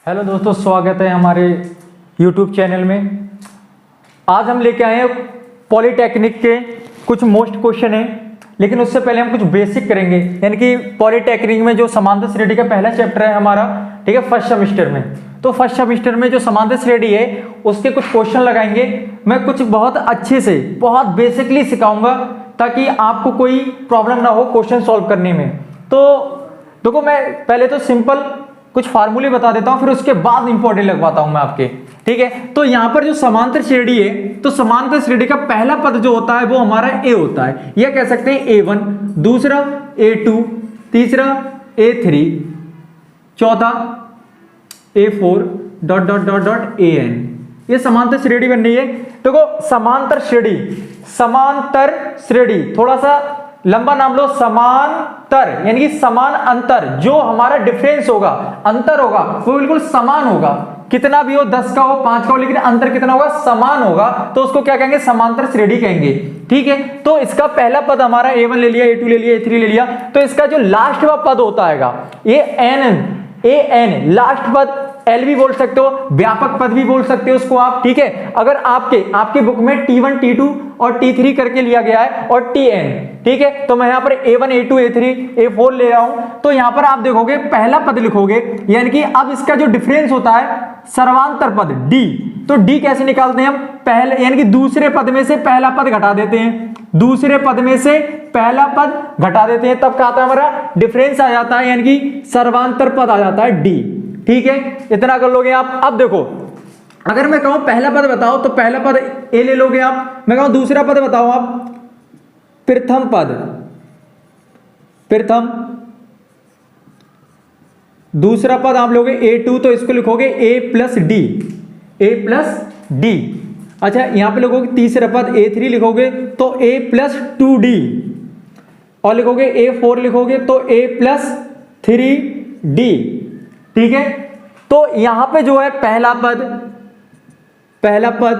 Hello दोस्तों, स्वागत है हमारे YouTube चैनल में। आज हम लेके आए हैं पॉलीटेक्निक के कुछ मोस्ट क्वेश्चन हैं, लेकिन उससे पहले हम कुछ बेसिक करेंगे। यानी कि पॉलीटेक्निक में जो समांतर श्रेणी का पहला चैप्टर है हमारा, ठीक है, फर्स्ट सेमेस्टर में। तो फर्स्ट सेमेस्टर में जो समांतर श्रेणी है उसके कुछ क्वेश्चन लगाएंगे। मैं कुछ बहुत अच्छे से बहुत बेसिकली सिखाऊंगा ताकि आपको कोई प्रॉब्लम ना हो क्वेश्चन सॉल्व करने में। तो देखो, मैं पहले तो सिंपल कुछ फार्मूले बता देता हूं, फिर उसके बाद इंपॉर्टेंट लगवाता हूं मैं आपके, ठीक है। तो यहां पर जो समांतर श्रेणी है, तो समांतर श्रेणी का पहला पद जो होता है वो हमारा ए होता है। यह कह सकते हैं A1, दूसरा A2, तीसरा A3, चौथा A4 ... AN। ये समांतर श्रेणी बन रही है। देखो, समांतर श्रेणी थोड़ा सा लंबा नाम लो। समांतर यानी कि समान अंतर, जो हमारा डिफरेंस होगा, अंतर होगा, वो बिल्कुल समान होगा। कितना भी हो, 10 का हो, 5 का हो, लेकिन अंतर कितना होगा, समान होगा, तो उसको क्या कहेंगे, समांतर श्रेणी कहेंगे, ठीक है। तो इसका पहला पद हमारा A1 ले लिया, A2 ले लिया, A3 ले लिया, तो इसका जो लास्ट पद होता है ये AN लास्ट पद, L भी बोल सकते हो, व्यापक पद भी बोल सकते हो उसको आप, ठीक है। अगर आपके बुक में T1 T2 और T3 करके लिया गया है और TN, ठीक है, तो मैं यहां पर A1 A2 A3 A4 ले रहा हूं। तो यहां पर आप देखोगे पहला पद लिखोगे, यानी कि अब इसका जो डिफरेंस होता है सर्वांतर पद D, तो D कैसे निकालते हैं हम, पहले यानी कि दूसरे पद में से पहला पद घटा देते हैं, दूसरे पद में से पहला पद घटा देते हैं, तब क्या आता है हमारा डिफरेंस आ जाता है, यानी कि सर्वांतर पद आ जाता है D, ठीक है। इतना कर लोगे आप। अब देखो, अगर मैं कहूं पहला पद बताओ, तो पहला पद ए ले लोगे आप। मैं कहूं दूसरा पद बताओ आप, प्रथम पद, दूसरा पद आप लोगे A2, तो इसको लिखोगे A प्लस डी। अच्छा, यहां पे लिखोगे तीसरा पद A3 लिखोगे तो A प्लस 2D, और लिखोगे A4 लिखोगे तो A प्लस 3D, ठीक है। तो यहां पे जो है पहला पद,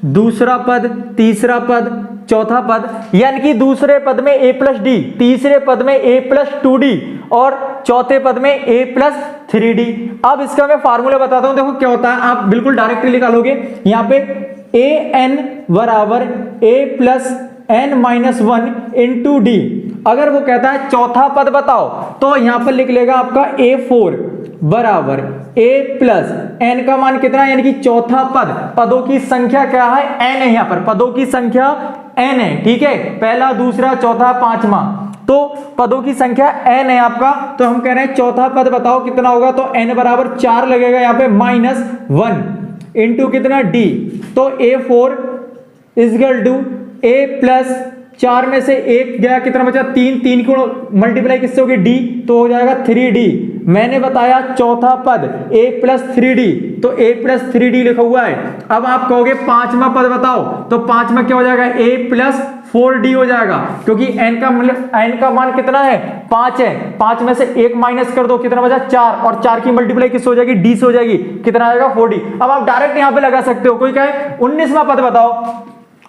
दूसरा पद, तीसरा पद, चौथा पद, यानी कि दूसरे पद में A प्लस डी, तीसरे पद में A प्लस 2D और चौथे पद में A प्लस 3D। अब इसका मैं फार्मूला बताता हूं, देखो क्या होता है, आप बिल्कुल डायरेक्टली निकालोगे। यहां पे AN बराबर A plus N-1 into D। अगर वो कहता है चौथा पद बताओ, तो यहां पर लिख लेगा आपका A4 बराबर A प्लस N का मान कितना, यानी कि चौथा पद, पदों की संख्या क्या है, N है, यहां पर पदों की संख्या N है, ठीक है। पहला, दूसरा, चौथा, पांचवा, तो पदों की संख्या N है आपका। तो हम कह रहे हैं चौथा पद बताओ कितना होगा, तो N बराबर 4 लगेगा यहाँ पे, -1 इंटू कितना D, तो A4 is equal to A plus 4 में से 1 गया, कितना बचा, 3 को मल्टीप्लाई किससे होगी, D, तो हो जाएगा 3D। मैंने बताया चौथा पद A प्लस 3D, तो A प्लस 3D लिखा हुआ है। अब आप कहोगे पांचवा पद बताओ, तो पांचवा क्या हो जाएगा, A प्लस 4D हो जाएगा, क्योंकि N का मान कितना है, 5 है। 5 में से 1 माइनस कर दो, कितना बचा, 4, और 4 की मल्टीप्लाई किससे हो जाएगी, D से हो जाएगी, कितना आएगा, 4D। अब आप डायरेक्ट यहां पे लगा सकते हो। कोई कहे 19वां पद बताओ,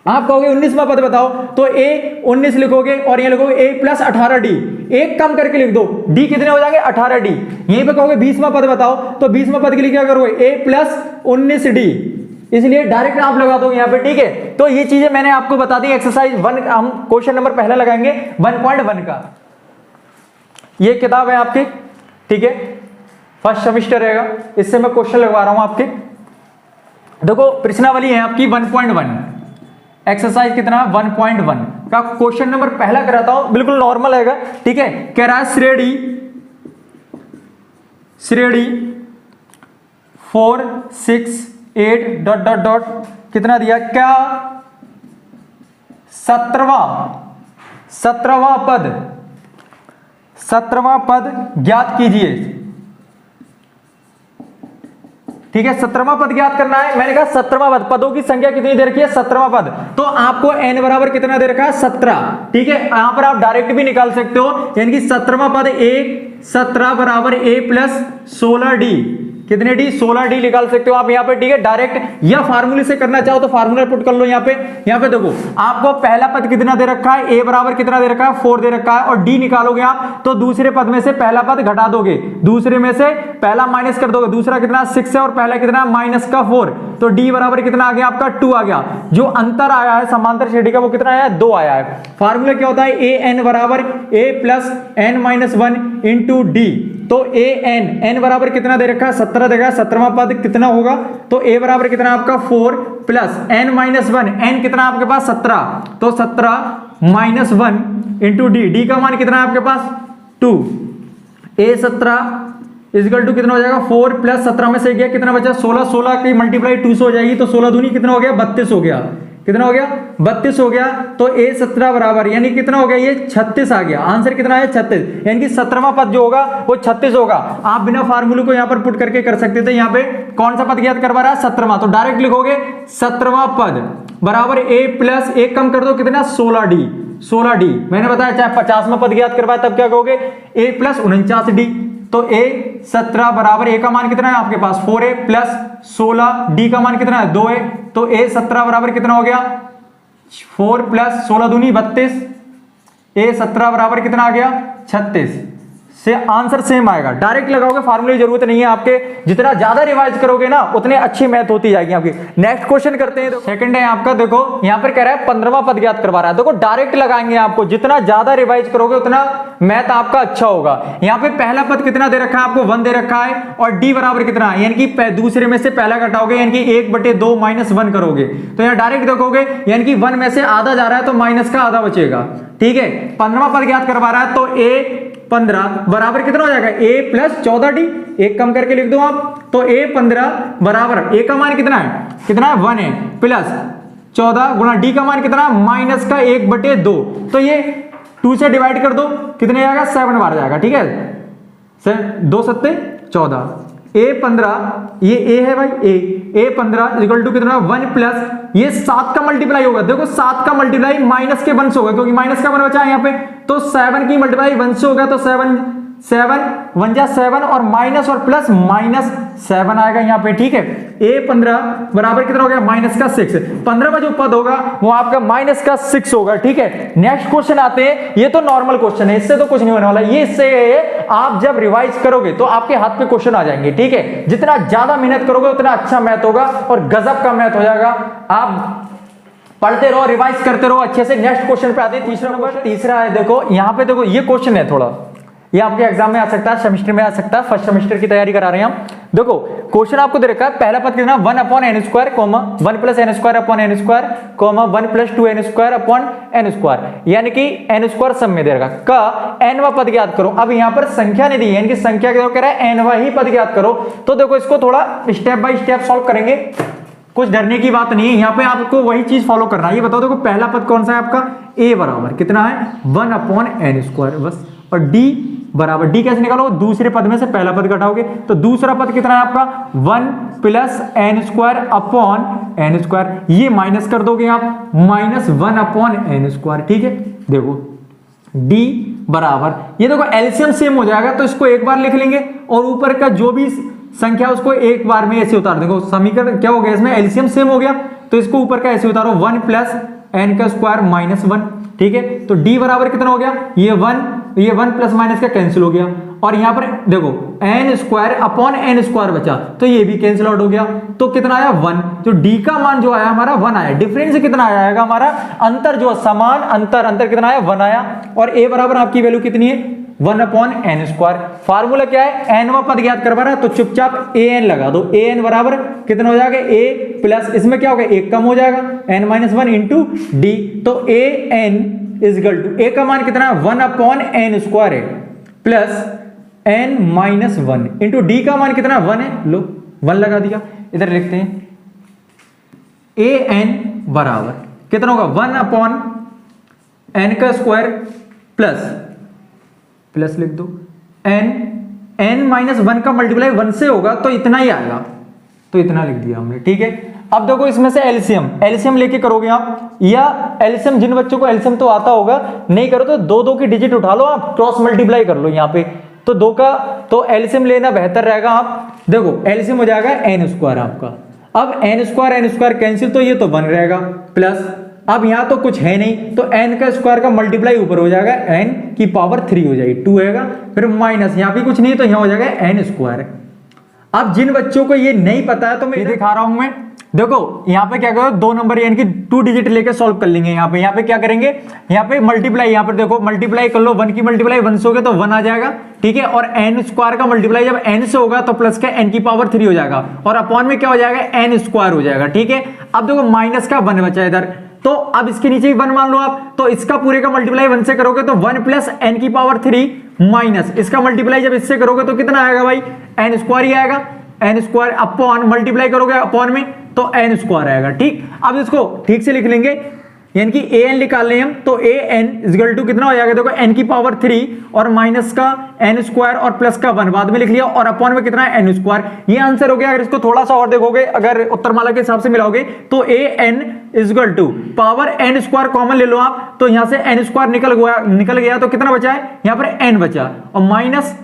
आप कहोगे 19वां पद बताओ, तो A 19 लिखोगे और ये लिखोगे A प्लस 18D, एक कम करके लिख दो, D कितने हो जाएंगे, 18D। यहीं पे कहोगे 20वां पद बताओ, तो 20वां पद के लिए क्या करोगे, A प्लस 19D, इसलिए डायरेक्ट आप लगा दोगे यहाँ पे, ठीक है। तो ये चीजें मैंने आपको बता दी। एक्सरसाइज 1 हम क्वेश्चन नंबर पहला लगाएंगे 1.1 का। ये किताब है आपकी, ठीक है, फर्स्ट सेमेस्टर रहेगा, इससे मैं क्वेश्चन लगवा रहा हूं आपके। देखो, प्रश्नावली है आपकी 1.1, एक्सरसाइज कितना, 1.1 का क्वेश्चन नंबर पहला कराता हूं, बिल्कुल नॉर्मल है, ठीक है। कह रहा है श्रेणी 4 6 8 ... कितना दिया, क्या 17वां पद ज्ञात कीजिए, ठीक है। 17वां पद ज्ञात करना है। मैंने कहा 17वां पद, पदों की संख्या कितनी दे रखी है, 17वां पद, तो आपको N बराबर कितना दे रखा है, 17, ठीक है। यहां पर आप डायरेक्ट भी निकाल सकते हो, यानी कि 17वां पद 17 बराबर A प्लस 16D, कितने डी 16 डी निकाल सकते हो आप यहाँ पे, ठीक है, डायरेक्ट, या फार्मूले से करना चाहो तो फार्मूला पुट कर लो यहाँ पे देखो आपको पहला पद कितना दे रखा है, ए बराबर कितना दे रखा है 4 दे रखा है, और डी निकालोगे आप तो दूसरे पद में से पहला पद घटा दोगे, दूसरे में से पहला माइनस कर दोगे, दूसरा कितना 6 है और पहला कितना माइनस का 4, तो डी बराबर कितना आ गया आपका 2 आ गया। जो अंतर आया है समांतर श्रेणी का वो कितना आया है 2 आया है। फार्मूला क्या होता है, ए एन बराबर A plus N minus 1 into D, तो ए एन बराबर कितना दे रखा है 17 देगा, 17वां पद कितना होगा, तो ए बराबर कितना आपका 4 प्लस एन माइनस 1, एन कितना आपके पास 17, तो 17 माइनस 1 इंटू डी, डी का मान कितना है आपके पास 2, ए 17 इजकल टू कितना हो जाएगा 4 प्लस 17 में से गया कितना बचा 16, 16 की मल्टीप्लाई 2 से हो जाएगी, तो 16 दूनी कितना हो गया 32 हो गया, कितना हो गया 32 हो गया, तो ए 17 बराबर यानी कितना हो गया ये 36 आ गया, आंसर कितना है 36, यानी कि 17वां पद जो होगा वो 36 होगा। आप बिना फार्मूले को यहाँ पर पुट करके कर सकते थे, यहाँ पे कौन सा पद ज्ञात करवा रहा है 17वां, तो डायरेक्ट लिखोगे 17वां पद बराबर ए प्लस एक कम कर दो कितना 16 डी, 16 डी मैंने बताया चाहे 50वां पद ज्ञात करवाया तब क्या कहोगे ए प्लस 49 डी, तो ए 17 बराबर ए का मान कितना है आपके पास 4 ए प्लस 16 डी का मान कितना है 2 ए, तो ए 17 बराबर कितना हो गया 4 प्लस 16 दूनी 32, ए 17 बराबर कितना आ गया 36, से आंसर सेम आएगा। डायरेक्ट लगाओगे, फार्मूले की जरूरत नहीं है, आपके जितना ज्यादा रिवाइज करोगे ना उतने अच्छी मैथ होती जाएगी आपकी। नेक्स्ट क्वेश्चन करते हैं, सेकंड है आपका, देखो यहाँ पर कह रहा है 15वां पद ज्ञात करवा रहा है, देखो डायरेक्ट लगाएंगे आपको, जितना ज्यादा रिवाइज करोगे उतना मैथ आपका अच्छा होगा। यहाँ पे पहला पद कितना दे रखा है आपको 1 दे रखा है, और डी बराबर कितना है, यानी कि दूसरे में से पहला घटाओगे यानी कि 1/2 माइनस 1 करोगे, तो यहाँ डायरेक्ट देखोगे यानी कि 1 में से आधा जा रहा है तो माइनस का आधा बचेगा, ठीक है। 15वां पद ज्ञात करवा रहा है, तो ए 15 बराबर कितना हो जाएगा a प्लस 14 डी, एक कम करके लिख दो आप, तो a 15 बराबर a का मान कितना है 1 है प्लस 14 गुणा d का मान कितना माइनस का 1/2, तो ये 2 से डिवाइड कर दो कितने आएगा 7 बार जाएगा, ठीक है, 2 सत्ते 14, a 15 ये a है भाई a 15 इक्वल टू कितना 1 प्लस ये 7 का मल्टीप्लाई होगा, देखो 7 का मल्टीप्लाई माइनस के 1 से होगा क्योंकि माइनस का 1 बचा है यहाँ पे, तो 7 की मल्टीप्लाई 1 से होगा, तो 7 1 जा 7 और माइनस और प्लस माइनस 7 आएगा यहाँ पे, ठीक है। a 15 बराबर कितना हो गया माइनस का 6, 15वां जो पद होगा वो आपका माइनस का 6 होगा, ठीक है। नेक्स्ट क्वेश्चन आते हैं, ये तो नॉर्मल क्वेश्चन है, इससे तो कुछ नहीं होने वाला, ये इससे आप जब रिवाइज करोगे तो आपके हाथ पे क्वेश्चन आ जाएंगे, ठीक है। जितना ज्यादा मेहनत करोगे उतना अच्छा मैथ होगा और गजब का मैथ हो जाएगा। आप पढ़ते रहो, रिवाइज करते रहो अच्छे से। नेक्स्ट क्वेश्चन पे आते हैं, तीसरा नंबर, तीसरा है, देखो यहाँ पे देखो ये क्वेश्चन है थोड़ा, ये आपके एग्जाम में आ सकता है, सेमेस्टर में आ सकता है, फर्स्ट सेमेस्टर की तैयारी करा रहे हैं हम। देखो क्वेश्चन आपको दे रखा है, पहला पद कितना 1/n² comma 1 + n² comma 1 + 2n²/n², यानी कि n² सब में दे रखा का nवां पद ज्ञात करो। अब यहाँ पर संख्या नहीं दी है, यानी कि संख्या क्या कह रहा है nवां ही पद ज्ञात करो, तो देखो इसको थोड़ा स्टेप बाय स्टेप सॉल्व करेंगे, कुछ डरने की बात नहीं है, यहाँ पे आपको वही चीज फॉलो करना है। ये बताओ देखो पहला पद कौन सा है आपका, a बराबर कितना है 1/n² बस, और d बराबर d कैसे निकालो, दूसरे पद में से पहला पद घटाओगे, तो दूसरा पद कितना है आपका 1 + n²/n², ये माइनस कर दोगे आप -1/n², ठीक है। देखो d बराबर, ये देखो एलसीएम सेम हो जाएगा तो इसको एक बार लिख लेंगे और ऊपर का जो भी संख्या उसको एक बार में ऐसे उतार देंगे, समीकरण क्या हो गया इसमें एलसीएम सेम हो गया, तो इसको ऊपर का ऐसे उतारो 1 + n² - 1, ठीक है। तो d बराबर कितना हो गया, ये 1 प्लस माइनस का कैंसिल हो गया, और यहां पर देखो n²/n² बचा, तो ये भी कैंसिल आउट हो गया, तो कितना आया 1, तो d का मान जो आया हमारा 1 आया, डिफरेंस कितना आएगा हमारा, अंतर जो समान अंतर कितना आया 1 आया, और a बराबर आपकी वैल्यू कितनी है 1/n²। फार्मूला क्या है, nवां पद ज्ञात करवा रहा है तो चुपचाप an लगा दो, an बराबर कितना हो जाएगा a प्लस इसमें क्या होगा 1 कम हो जाएगा n-1 इंटू d, तो an इजगल टू a का मान कितना 1/n² है प्लस n-1 इंटू d का मान कितना 1 है, लो 1 लगा दिया, इधर लिखते हैं an बराबर कितना होगा 1/n² प्लस लिख दो n-1 का मल्टीप्लाई 1 से होगा तो इतना ही आएगा, तो इतना लिख दिया हमने, ठीक है। अब देखो इसमें से एलसीएम लेके करोगे आप, या एलसीएम जिन बच्चों को एलसीएम तो आता होगा, नहीं करो तो 2 की डिजिट उठा लो, आप क्रॉस मल्टीप्लाई कर लो यहाँ पे, तो 2 का तो एलसीएम लेना बेहतर रहेगा। आप देखो एलसीएम हो जाएगा एन स्क्वायर आपका। अब एन स्क्वायर कैंसिल, तो ये तो बन रहेगा प्लस, अब यहां तो कुछ है नहीं, तो एन का स्क्वायर का मल्टीप्लाई ऊपर हो जाएगा, एन की पावर 3 हो जाएगी, 2 आएगा, फिर माइनस, यहां भी कुछ नहीं तो यहां हो जाएगा एन स्क्वायर। अब जिन बच्चों को ये नहीं पता है तो मैं दिखा रहा हूं मैं, देखो यहाँ पे क्या करो, 2 नंबर यानी कि 2 डिजिट लेके सॉल्व कर लेंगे। यहाँ पे क्या करेंगे, यहाँ पे मल्टीप्लाई, यहाँ पर देखो मल्टीप्लाई कर लो, 1 की मल्टीप्लाई 1 से होगा तो 1 आ जाएगा, ठीक है। और एन स्क्वायर का मल्टीप्लाई जब एन से होगा तो प्लस का एन की पावर 3 हो जाएगा, और अपॉन में क्या हो जाएगा, एन स्क्वायर हो जाएगा, ठीक है। अब देखो माइनस का 1 बचा इधर, तो अब इसके नीचे भी 1 मान लो आप, तो इसका पूरे का मल्टीप्लाई 1 से करोगे तो 1 प्लस एन की पावर 3 माइनस इसका मल्टीप्लाई जब इससे करोगे तो कितना आएगा भाई, एन स्क्वायर ही आएगा, एन स्क्वायर अपॉन मल्टीप्लाई करोगे अपॉन में तो एन स्क्वायर आएगा, ठीक। अब इसको ठीक से लिख लेंगे, यानी कि ए एन निकाल लें हम, तो ए एन इक्वल टू कितना हो जाएगा, देखो एन की पावर 3 और माइनस का एन स्क्वायर और प्लस का 1 बाद में लिख लिया, और अपॉन में कितना है एन स्क्वायर, ये आंसर हो गया। अगर इसको थोड़ा सा और देखोगे, अगर उत्तरमाला के हिसाब से मिलाओगे तो A N equal to power N square common ले लो आप, तो यहां से एन स्क्वायर निकल गया तो कितना बचा है, यहां पर एन बचा, और माइनस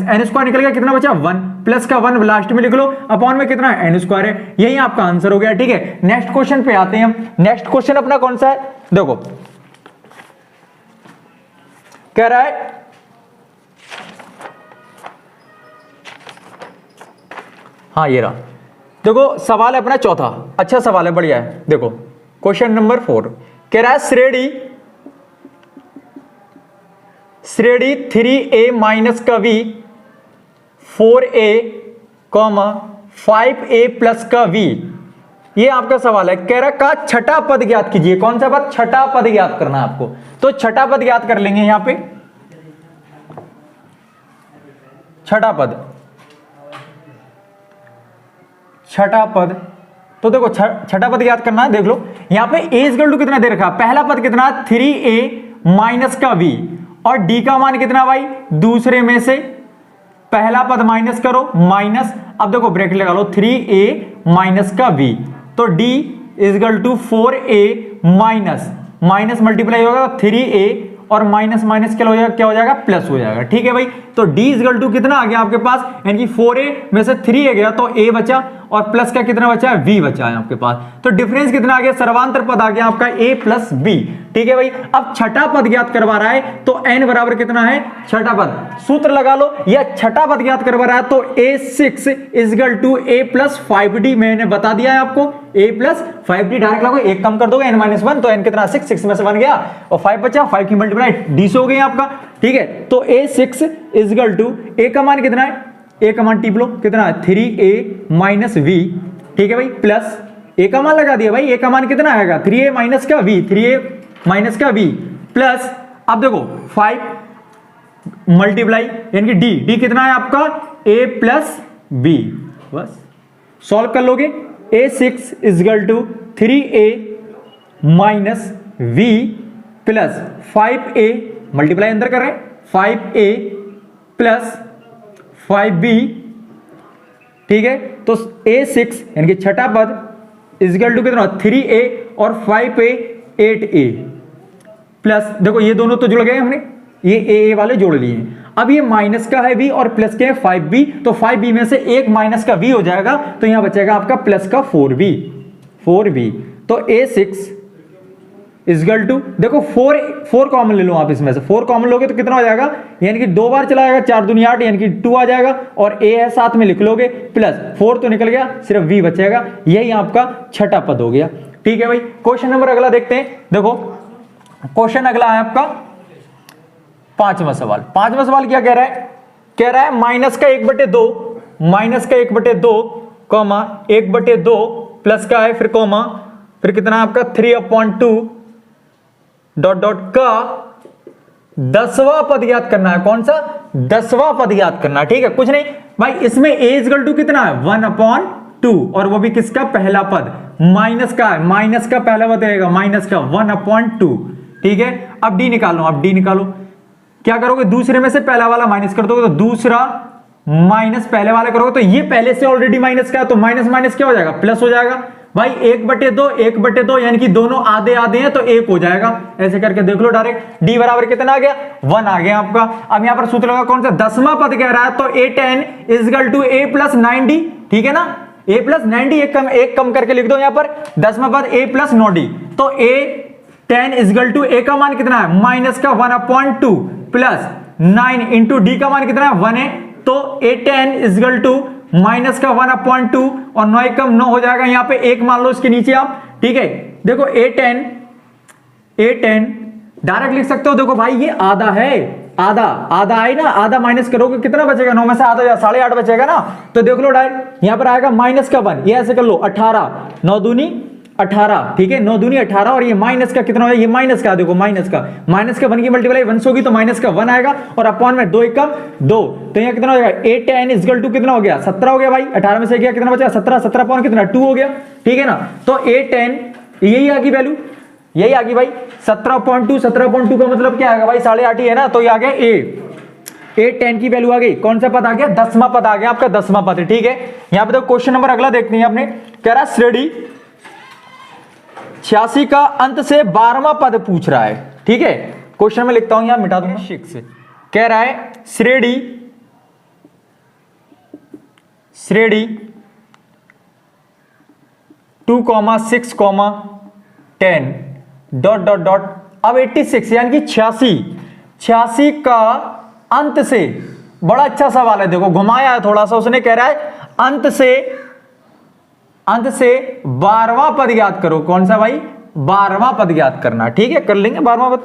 एन स्क्वायर निकल गया, कितना बचा 1, प्लस का 1 लास्ट में लिख लो, अपॉन में कितना है एन स्क्वायर है, यही आपका आंसर हो गया, ठीक है। नेक्स्ट क्वेश्चन पे आते हैं हम। नेक्स्ट क्वेश्चन अपना कौन सा है, देखो कह रहा है हाँ ये रहा, देखो सवाल है अपना चौथा, अच्छा सवाल है, बढ़िया है। देखो क्वेश्चन नंबर 4 कह रहा है श्रेणी 3a माइनस का v 4a 5a प्लस का v, ये आपका सवाल है। कह रहा का छठा पद ज्ञात कीजिए, कौन सा पद, छठा पद ज्ञात करना है आपको, तो छठा पद ज्ञात कर लेंगे। यहां पे छठा पद, तो देखो छठा पद ज्ञात करना है, देख लो यहां पे a इक्वल टू कितना दे रखा, पहला पद कितना 3a माइनस का v, और d का मान कितना भाई, दूसरे में से पहला पद माइनस करो, माइनस, अब देखो ब्रैकेट लगा लो, 3a माइनस का v, तो d equal to 4a minus multiply होगा 3a और माइनस क्या हो जाएगा प्लस हो जाएगा, ठीक है भाई। तो d इक्वल टू कितना आ गया आपके पास, यानी कि 4a में से 3a गया तो a बचा, और प्लस का कितना बचा है, v बचा है आपके पास, तो डिफरेंस कितना आ गया, सर्वांतर पद आ गया आपका a प्लस b, ठीक है भाई। अब छठा पद ज्ञात करवा रहा है तो n बराबर कितना है, छठा पद, सूत्र लगा लो, या छठा पद ज्ञात करवा रहा है तो a6 equal to a plus 5d, मैंने बता दिया है आपको, a प्लस 5d डायरेक्ट लगो, एक कम कर दोगे n माइनस 1, तो n कितना 6 में से 1 गया और 5 बचा, 5 की मल्टीप्लाई d से हो गई आपका, ठीक है। तो a6 इक्वल टू a का मान कितना है, a का मान टिप लो, कितना है 3a माइनस v, ठीक है भाई, प्लस a का मान लगा दिया भाई, a का मान कितना आएगा 3a माइनस का v, 3a माइनस का v, प्लस अब देखो 5 मल्टीप्लाई यानी कि d कितना है आपका a प्लस b, बस सॉल्व कर लोगे, a6 equal to 3a minus v plus 5a multiply अंदर कर रहे हैं, 5a प्लस 5b, ठीक है। तो a6 यानी कि छठा पद इक्वल टू कितना 3a और 5a 8a, प्लस देखो ये दोनों तो जुड़ गए हमने, ये a वाले जोड़ लिए हैं। अब ये माइनस का है v और प्लस के है 5b, तो 5b में से एक माइनस का v हो जाएगा, तो यहां बचेगा आपका प्लस का 4b, तो a6 इक्वल टू देखो 4 कॉमन ले लो आप, इसमें से 4 कॉमन लोगे तो कितना हो जाएगा, यानी कि 2 बार चला जाएगा, 4 दूनी 8 यानी कि 2 आ जाएगा, और a है साथ में लिख लोगे, प्लस 4 तो निकल गया, सिर्फ v बचेगा, यही आपका छठा पद हो गया, ठीक है भाई। क्वेश्चन नंबर अगला देखते हैं, देखो क्वेश्चन अगला है आपका पांचवा सवाल क्या कह रहा है माइनस का 1/2 कॉमा 1/2 प्लस का है, फिर कितना आपका 3/2 डॉट का 10वां पद याद करना है, कौन सा 10वां पद याद करना है, ठीक है। कुछ नहीं भाई, इसमें a इक्वल टू कितना है 1/2, और वो भी किसका पहला पद, माइनस का पहला पद रहेगा, माइनस का 1/2, ठीक है। अब d निकालो, क्या करोगे, दूसरे में से पहला वाला माइनस कर दोगे तो दूसरा माइनस पहले वाला करोगे, तो ये पहले से ऑलरेडी माइनस का है, तो माइनस क्या हो जाएगा, प्लस हो जाएगा, भाई 1/2 यानी कि दोनों आधे आधे हैं तो 1 हो जाएगा, ऐसे करके देख लो डायरेक्ट। d बराबर कितना आ गया 1 आ गया आपका। अब यहां पर सूत्र लगा कौन सा 10वां पद कह रहा है तो a10 = a + 9d, ठीक है ना, a + 9d एक कम करके लिख दो यहां पर 10वां पद a + 9d, तो a10 = a का मान कितना है -1/2 प्लस 9 इंटू डी का मान कितना है 1 है, तो a10 = -1/2 और 9 कम 9 हो जाएगा, यहां पे 1 मान लो इसके नीचे आप, ठीक है। देखो a10 डायरेक्ट लिख सकते हो, देखो भाई ये आधा है, आधा है ना, आधा माइनस करोगे कितना बचेगा 9 में से आधा 8.5 बचेगा ना, तो देख लो डायरेक्ट यहां पर आएगा -1, ये ऐसे कर लो 18, 9 दूनी 18, ठीक है 9 दूनी 18 और ये माइनस का कितना हो, ये माइनस का, देखो माइनस का 1 की मल्टीप्लाई 1 से होगी तो -1 आएगा और अपॉन में 2 एकम 2, तो यहाँ कितना हो जाएगा a10 = कितना हो गया 17 हो गया भाई, 18 में से गया कितना बचा 17 अपॉन कितना 2 हो गया, ठीक है ना। तो a10 यही आ गई वैल्यू, यही आ गई भाई 17.2 का मतलब क्या आएगा भाई 8.5 ही है ना, तो ये आ गया a10 की वैल्यू आ गई, कौन सा पद आ गया 10वां पद आ गया आपका 10वां पद, ठीक है। यहां पे तो क्वेश्चन नंबर अगला देखते हैं आपने, कह रहा श्रेणी 86 का अंत से 12वां पद पूछ रहा है, ठीक है। क्वेश्चन में लिखता हूं यहां मिटा दूंगा, कह रहा है श्रेणी 2,6, 10 ... अब 86 यानी कि 86 का अंत से, बड़ा अच्छा सवाल है, देखो घुमाया है थोड़ा सा उसने, कह रहा है अंत से 12वां पद याद करो, कौन सा भाई 12वां पद याद करना, ठीक है कर लेंगे 12वां पद,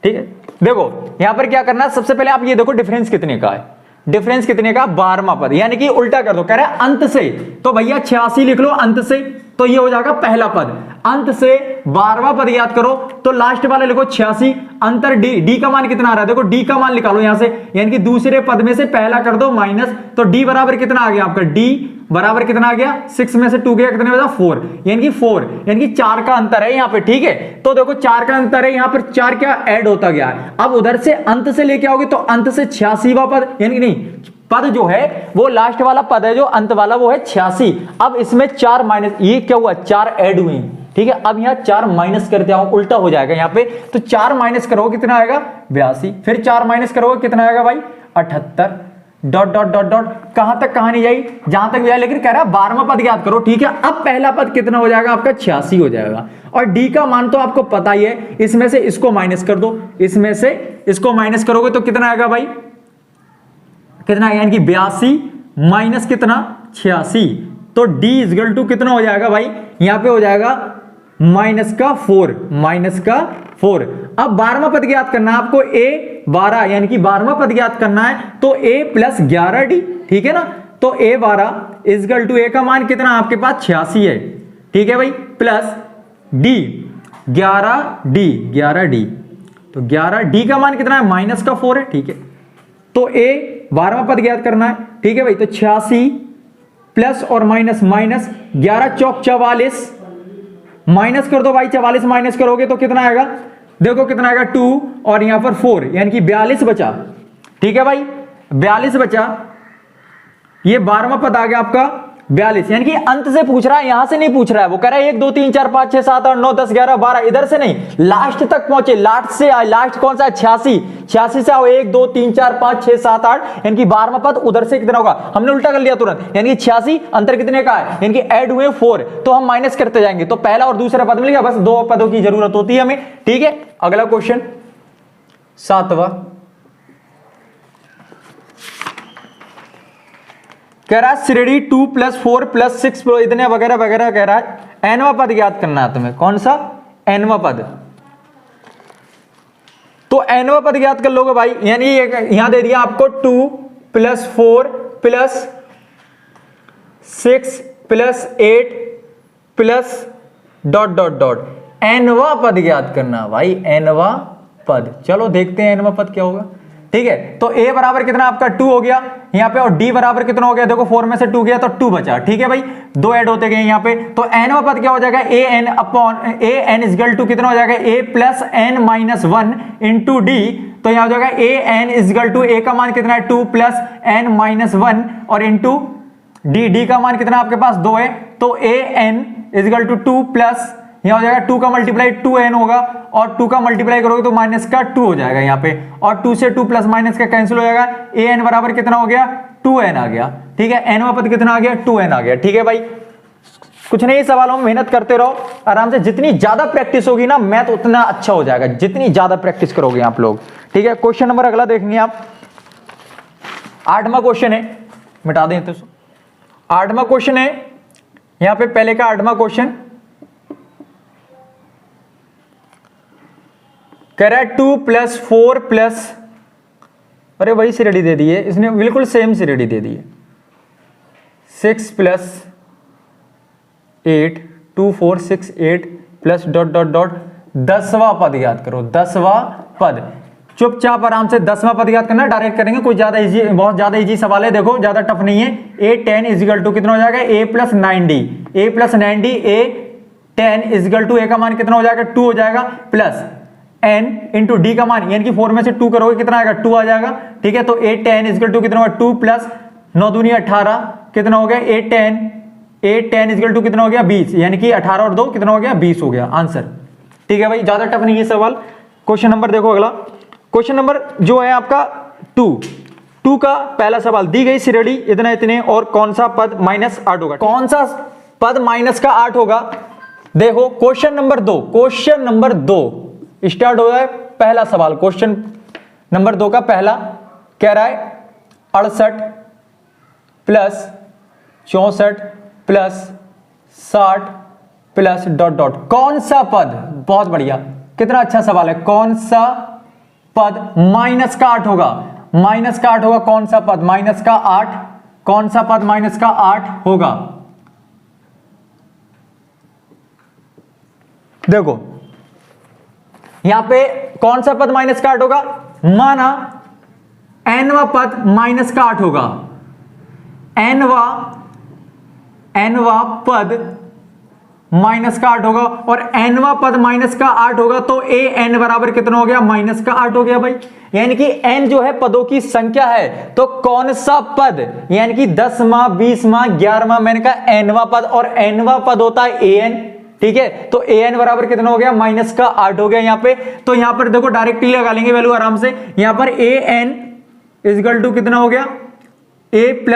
ठीक है। देखो यहां पर क्या करना है, सबसे पहले आप ये देखो डिफरेंस कितने का है, डिफरेंस कितने का 12वां पद, यानी कि उल्टा कर दो, कह रहा है अंत से, तो भैया 86 लिख लो अंत से, तो ये हो जाएगा पहला पद, अंत से 12वां पद याद करो तो लास्ट वाले लिखो 86, अंतर डी का मान कितना आ रहा है, देखो डी का मान निकालो यहां से, यानी कि दूसरे पद में से पहला कर दो माइनस, तो डी बराबर कितना आ गया आपका, डी बराबर कितना आ गया 6 में से 2 गया कितने बचा 4, यानी कि 4 यानी कि 4 का अंतर है यहां पे, ठीक है। तो देखो 4 का अंतर है यहां पर, 4 क्या ऐड होता गया है, अब उधर से अंत से लेके आओगे तो अंत से 86वां पद, यानी कि नहीं पद जो है वो लास्ट वाला पद है जो अंत वाला वो है 86, अब इसमें 4 माइनस, ये क्या हुआ 4 ऐड हुए, ठीक है। अब यहाँ 4 माइनस करते आओ, उल्टा हो जाएगा यहाँ पे, तो 4 माइनस करोगे कितना आएगा 82, फिर 4 माइनस करोगे कितना आएगा भाई 78, ... कहां तक कहानी जाई, जहां तक जाए, लेकिन कह रहा है 12वां पद याद करो, ठीक है। अब पहला पद कितना हो जाएगा आपका 86 हो जाएगा, और डी का मान तो आपको पता ही है, इसमें से इसको माइनस कर दो, इसमें से इसको माइनस करोगे तो कितना आएगा भाई, कितना, यानी कि 82 माइनस कितना 86, तो d = कितना हो जाएगा भाई, यहां पे हो जाएगा -4, अब 12वां पद याद करना है आपको, a 12 यानी कि 12वां पद याद करना है, तो a + 11d, ठीक है ना, तो a 12 = a का मान कितना आपके पास 86 है, ठीक है भाई, प्लस d 11d, तो 11d का मान कितना है -4 है, ठीक है। तो a 12वां पद याद करना है, ठीक है भाई, तो 86 प्लस और माइनस 11 चौक 44, माइनस कर दो भाई, 44 माइनस करोगे तो कितना आएगा, देखो कितना आएगा 2 और यहां पर 4, यानी कि 42 बचा, ठीक है भाई 42 बचा, ये 12वां पद आ गया आपका 42, यानी कि अंत से पूछ रहा है, यहां से नहीं पूछ रहा है, वो कह रहा है 1 2 3 4 5 6 7 8 9 10 11 12, इधर से नहीं, लास्ट तक पहुंचे, लास्ट से आए, लास्ट कौन सा है 86 से आओ, 1 2 3 4 5 6 7 8, यानी कि 12वां पद उधर से कितना होगा, हमने उल्टा कर लिया तुरंत, यानी कि 86 अंतर कितने का है, यानी कि ऐड हुए 4, तो हम माइनस करते जाएंगे, तो पहला और दूसरा पद मिल गया, बस 2 पदों की जरूरत होती है हमें, ठीक है। अगला क्वेश्चन 7वां, कह रहा है श्रेणी 2 + 4 + 6 इतने वगैरह वगैरह, कह रहा है nवां पद याद करना है तुम्हें, कौन सा nवां पद, तो nवां पद याद कर लोगे भाई, यानी यहां दे दिया आपको 2 + 4 + 6 + 8 + ... nवां पद याद करना भाई, nवां पद, चलो देखते हैं nवां पद क्या होगा, ठीक है। तो a बराबर कितना आपका 2 हो गया यहाँ पे, और d बराबर कितना हो गया, देखो 4 में से 2 गया तो 2 बचा, ठीक है भाई, 2 ऐड होते गए यहाँ पे, तो nवां पद क्या हो जाएगा, an = कितना हो जाएगा, a + n - 1 × d, तो यहाँ हो जाएगा an = a का मान कितना है 2 + n - 1 और इंटू डी का मान कितना आपके पास 2 है, तो A N is equal to 2 plus यहाँ हो जाएगा 2 का मल्टीप्लाई 2n होगा, और 2 का मल्टीप्लाई करोगे तो माइनस का 2 हो जाएगा यहाँ पे, और 2 से 2 प्लस माइनस का कैंसिल हो जाएगा, ए एन बराबर कितना हो गया 2n आ गया। ठीक है, एन पद कितना आ गया 2n आ गया। ठीक है भाई, कुछ नहीं, सवालों में मेहनत करते रहो आराम से, जितनी ज्यादा प्रैक्टिस होगी ना मैथ उतना अच्छा हो जाएगा, जितनी ज्यादा प्रैक्टिस करोगे आप लोग। ठीक है, क्वेश्चन नंबर अगला देखेंगे आप, 8वां क्वेश्चन है, मिटा दें तो 8वां क्वेश्चन है यहां पे, पहले का 8वां क्वेश्चन कह रहा है 2 + 4 +, अरे वही सीरीडी दे दी है इसने, बिल्कुल सेम सीरीडी दे दी है, 6 + 8 2 4 6 8 प्लस डॉट डॉट डॉट 10वां पद याद करो, 10वां पद। चुपचाप आराम से 10वां पद याद करना, डायरेक्ट करेंगे, कोई ज्यादा इजी, बहुत ज्यादा इजी सवाल है, देखो ज्यादा टफ नहीं है। a10 इजिकल टू कितना हो जाएगा a + 9d, a + 9d, a10 equal to a का मान कितना हो जाएगा 2 हो जाएगा, प्लस n इंटू डी का मान, यानी कि 4 में से 2 करोगे कितना आएगा 2 आ जाएगा। ठीक है, तो a10 इजिकल टू कितना होगा 2 प्लस 9 दूनी 18 कितना हो गया a10 इजिकल टू कितना हो गया 20, यानी कि 18 और 2 कितना हो गया 20 हो गया आंसर। ठीक है भाई, ज्यादा टफ नहीं है सवाल। क्वेश्चन नंबर देखो अगला, क्वेश्चन नंबर जो है आपका 2 का पहला सवाल, दी गई श्रेणी इतना इतने और कौन सा पद -8 होगा, कौन सा पद -8 होगा। देखो क्वेश्चन नंबर 2 स्टार्ट हो जाए, पहला सवाल क्वेश्चन नंबर 2 का पहला कह रहा है 68 plus 64 plus 60 plus dot dot, कौन सा पद, बहुत बढ़िया, कितना अच्छा सवाल है, कौन सा पद -8 होगा, -8 होगा, कौन सा पद -8, कौन सा पद -8 होगा। देखो यहां पे कौन सा पद -8 होगा, माना nवां पद -8 होगा, nवां पद -8 होगा, और nवां पद -8 होगा, तो an बराबर कितना हो गया -8 हो गया भाई। यानी कि n जो है पदों की संख्या है, तो कौन सा पद, यानी कि 10वां 20वां 11वां, मैंने कहा nवां पद, और nवां पद होता है an। ठीक है, तो an बराबर कितना हो गया -8 हो गया यहाँ पे। तो यहाँ पर देखो डायरेक्टली लगा लेंगे वैल्यू आराम से, यहाँ पर an इजिकल टू कितना हो गया a +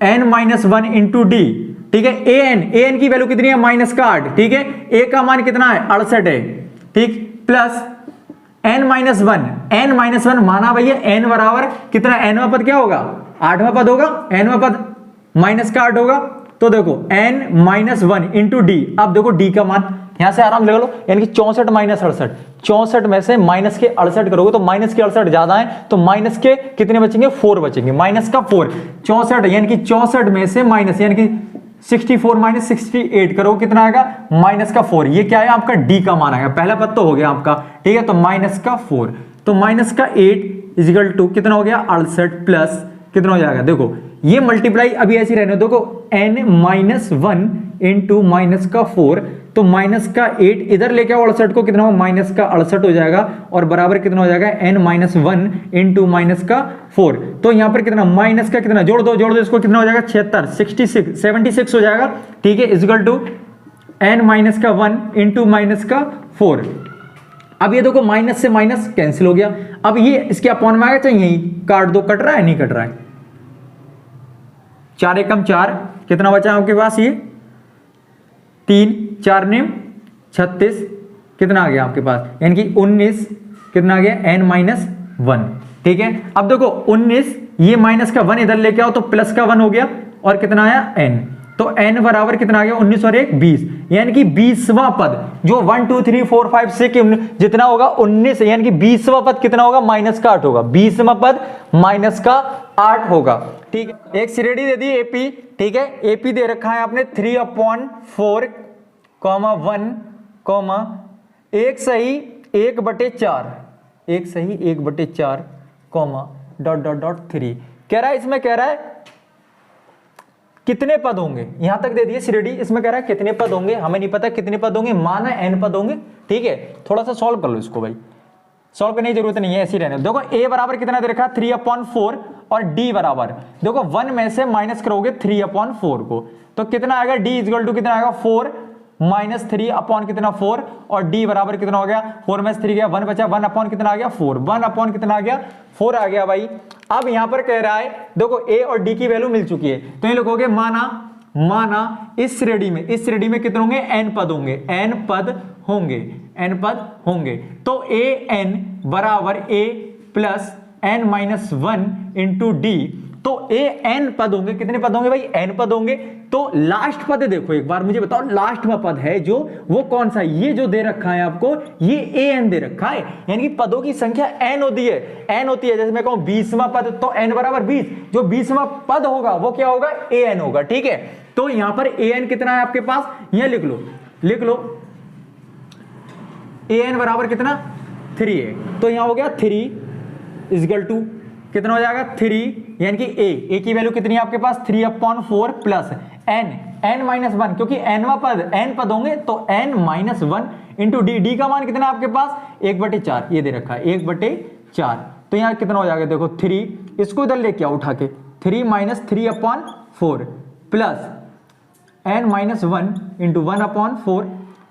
n-1 इंटू डी। ठीक है, an की वैल्यू कितनी है -8। ठीक है, a का मान कितना है 68 है, ठीक, प्लस n-1 माना भैया n बराबर कितना, nवां पद क्या होगा 8वां पद होगा, nवां पद -8 होगा, तो देखो n-1 इंटू डी। अब देखो डी का मान यहां से आराम लगा लो, यानी कि 64 -68, 64 में से माइनस के 68 करोगे तो माइनस के 68 ज्यादा है, तो माइनस के कितने बचेंगे 4 बचेंगे, माइनस का 4, 64 यानी कि 64 में से माइनस, यानी कि 64 - 68 करोगे कितना आएगा -4। ये क्या है आपका डी का मान आएगा, पहला पद तो हो गया आपका। ठीक है, तो -4, तो -8 इजिकल टू कितना हो गया 68 प्लस कितना हो जाएगा, देखो ये मल्टीप्लाई अभी ऐसी रहने दो, देखो n-1 इंटू -4, तो -8 इधर लेके आओ 68 को, कितना हो -68 हो जाएगा, और बराबर कितना हो जाएगा n-1 इंटू -4। तो यहां पर कितना माइनस का कितना जोड़ दो इसको, कितना हो जाएगा 76 हो जाएगा। ठीक है, इजिकल टू n-1 इंटू -4। अब ये देखो माइनस से माइनस कैंसिल हो गया, अब ये इसके अपॉन में आएगा, तो यही काट दो, कट रहा है नहीं कट रहा है, 4 एकम 4, कितना बचा आपके पास, ये 3 4 ने 36, कितना आ गया आपके पास, यानी कि 19, कितना आ गया n-1। ठीक है, अब देखो 19, ये माइनस का 1 इधर लेके आओ तो प्लस का 1 हो गया, और कितना आया n, तो n बराबर कितना आ गया 19 और 1 20, यानी कि 20वां पद जो 1 2 3 4 5 6 जितना होगा 19, यानी कि 20वां पद कितना होगा -8 होगा, 20वां पद -8 होगा। ठीक है, एक श्रेणी दे दी एपी। ठीक है, एपी दे रखा है आपने 3/4, 1, 1 सही 1/4, 1 सही 1/4, डॉट डॉट डॉट 3 कह रहा है, इसमें कह रहा है कितने पद होंगे, यहां तक दे दिए श्रेणी, इसमें कह रहा है कितने पद होंगे, हमें नहीं पता कितने पद होंगे, माना n पद होंगे। ठीक है, थोड़ा सा सॉल्व कर लो इसको भाई, सॉल्व करने की जरूरत नहीं है, ऐसे ही रहने। देखो a बराबर कितना दे रखा है 3/4, और d बराबर, देखो 1 में से माइनस करोगे 3/4 को, तो कितना आएगा d इक्वल टू कितना आएगा 4 माइनस 3 अपॉन कितना 4, और d बराबर कितना हो गया 4 में से 3 गया 1 बचा, 1 अपॉन कितना आ गया 4, 1 अपॉन कितना आ गया 4 आ गया भाई। अब यहां पर कह रहा है देखो a और d की वैल्यू मिल चुकी है, तो ये लिखोगे माना इस श्रेणी में कितने होंगे n पद होंगे, n पद होंगे, तो an बराबर a plus n minus 1 into D, तो an पद होंगे, कितने पद होंगे भाई n पद होंगे। तो लास्ट पद देखो एक बार मुझे बताओ, लास्ट में पद है जो वो कौन सा, ये जो दे रखा है आपको ये an दे रखा है, यानी कि पदों की संख्या n होती है, जैसे मैं कहूं 20वां पद तो n बराबर 20, जो 20वां पद होगा वो क्या होगा an होगा, ठीक है। तो यहां पर an कितना है आपके पास, यहां लिख लो an बराबर कितना 3 है, तो यहां हो गया 3 इक्वल टू कितना हो जाएगा 3, यानी कि a की वैल्यू कितनी है आपके पास 3/4 प्लस n माइनस 1, क्योंकि n पद होंगे तो n माइनस 1 इंटू डी का मान कितना है आपके पास 1/4, ये दे रखा है 1/4, तो यहां कितना हो जाएगा देखो 3, इसको इधर लेके आओ उठा के 3 minus 3/4 plus n minus 1 into 1/4,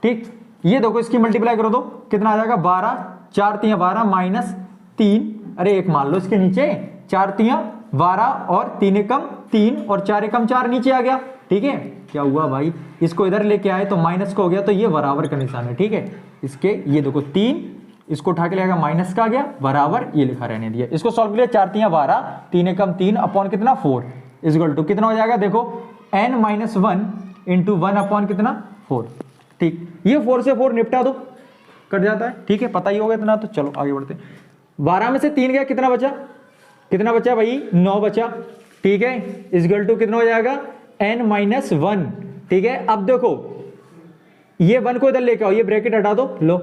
ठीक। ये देखो इसकी मल्टीप्लाई करो तो कितना आ जाएगा 12, 4 3 12 माइनस 3, अरे एक मान लो इसके नीचे, 4 3 12 और 3 एकम 3 और 4 एकम 4 नीचे आ गया, ठीक है। क्या हुआ भाई, इसको इधर लेके आए तो माइनस का हो गया, तो ये बराबर का निशान है, ठीक है। इसके ये देखो 3, इसको उठा के लेगा माइनस का आ गया, बराबर ये लिखा रहने दिया। इसको सॉल्व किया 4 3 12 3 एकम 3 अपॉन कितना 4 इक्वल टू कितना हो जाएगा देखो n माइनस 1 इंटू 1 अपॉन कितना 4, ठीक। ये 4 से 4 निपटा दो, कट जाता है, ठीक है, पता ही होगा इतना, तो चलो आगे बढ़ते हैं। 12 में से 3 गया, कितना बचा भाई 9 बचा, ठीक है, इक्वल टू कितना हो जाएगा n माइनस 1, ठीक है। अब देखो ये 1 को इधर लेके आओ, ये ब्रैकेट हटा दो, लो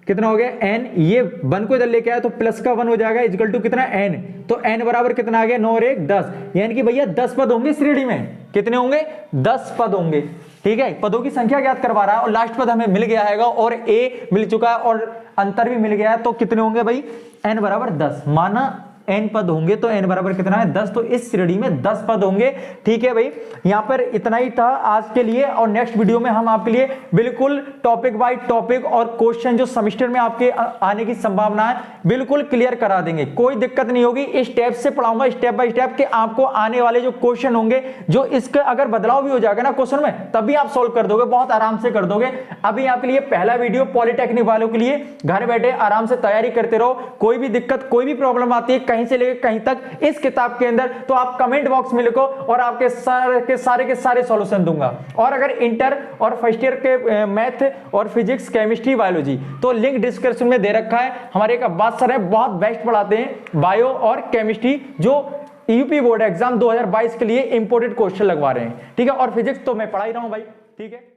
कितना हो गया n, ये 1 को इधर लेके आया तो प्लस का 1 हो जाएगा इक्वल टू कितना n, तो n बराबर कितना आ गया 9 और 1 10, यानी कि भैया 10 पद होंगे श्रेणी में, कितने होंगे 10 पद होंगे, ठीक है। पदों की संख्या ज्ञात करवा रहा है और लास्ट पद हमें मिल गया है और a मिल चुका है और अंतर भी मिल गया है, तो कितने होंगे भाई n बराबर 10, माना n पद होंगे तो n बराबर कितना है 10, तो इस श्रेणी में 10 पद होंगे, ठीक है भाई। यहां पर इतना ही था आज के लिए, और नेक्स्ट वीडियो में हम आपके लिए बिल्कुल टॉपिक बाय टॉपिक और क्वेश्चन जो सेमेस्टर में आपके आने की संभावना है बिल्कुल क्लियर करा देंगे, कोई दिक्कत नहीं होगी। स्टेप से पढ़ाऊंगा स्टेप बाय स्टेप के, आपको आने वाले जो क्वेश्चन होंगे जो इसका अगर बदलाव भी हो जाएगा ना क्वेश्चन में, तभी आप सोल्व कर दोगे, बहुत आराम से कर दोगे। अभी आपके लिए पहला वीडियो पॉलिटेक्निक वालों के लिए, घर बैठे आराम से तैयारी करते रहो, कोई भी दिक्कत कोई भी प्रॉब्लम आती है कहीं से लेकर कहीं तक इस किताब के अंदर, तो आप कमेंट बॉक्स में लिखो और आपके सारे सॉल्यूशन दूंगा। और अगर इंटर और फर्स्ट ईयर के मैथ और फिजिक्स केमिस्ट्री बायोलॉजी, तो लिंक डिस्क्रिप्शन में दे रखा है। हमारे एक अब्बास सर है, बहुत बेस्ट पढ़ाते हैं बायो और केमिस्ट्री, जो यूपी बोर्ड एग्जाम 2022 के लिए इंपोर्टेड क्वेश्चन लगवा रहे हैं, ठीक है। और फिजिक्स तो मैं पढ़ा ही रहा हूं भाई, ठीक है।